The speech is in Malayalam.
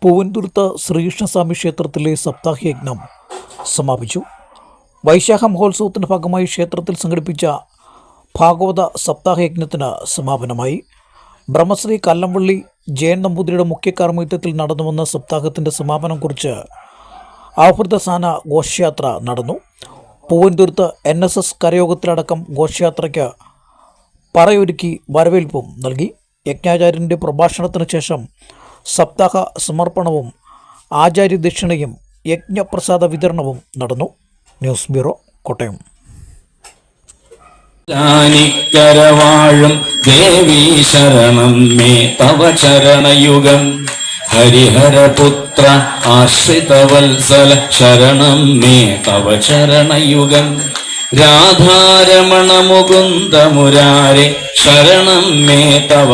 പൂവൻതുരുത്ത് ശ്രീകൃഷ്ണസ്വാമി ക്ഷേത്രത്തിലെ സപ്താഹയജ്ഞം സമാപിച്ചു. വൈശാഖ മഹോത്സവത്തിൻ്റെ ഭാഗമായി ക്ഷേത്രത്തിൽ സംഘടിപ്പിച്ച ഭാഗവത സപ്താഹയജ്ഞത്തിന് സമാപനമായി. ബ്രഹ്മശ്രീ കല്ലംവള്ളി ജയൻ നമ്പൂതിരിയുടെ മുഖ്യ കാർമ്മികത്വത്തിൽ നടന്നുവന്ന സപ്താഹത്തിൻ്റെ സമാപനം കുറിച്ച് ആഹൃതസാന ഘോഷയാത്ര നടന്നു. പൂവൻതുരുത്ത് NSS കരയോഗത്തിലടക്കം ഘോഷയാത്രയ്ക്ക് പറയൊരുക്കി വരവേൽപ്പും നൽകി. യജ്ഞാചാര്യൻ്റെ പ്രഭാഷണത്തിന് ശേഷം സപ്താഹ സമർപ്പണവും ആചാര്യദക്ഷിണയും യജ്ഞപ്രസാദ വിതരണവും നടന്നു. News bureau, Kottayam. ാഴും ദേവീ ശരണം മേ തവ ചരണയുഗം ഹരിഹരപുത്ര ആശ്രിതവത്സല ശരണം മേ തവ ചരണയുഗം രാധാരമണ മുകുന്ദ മുരാരെ ശരണം മേ തവ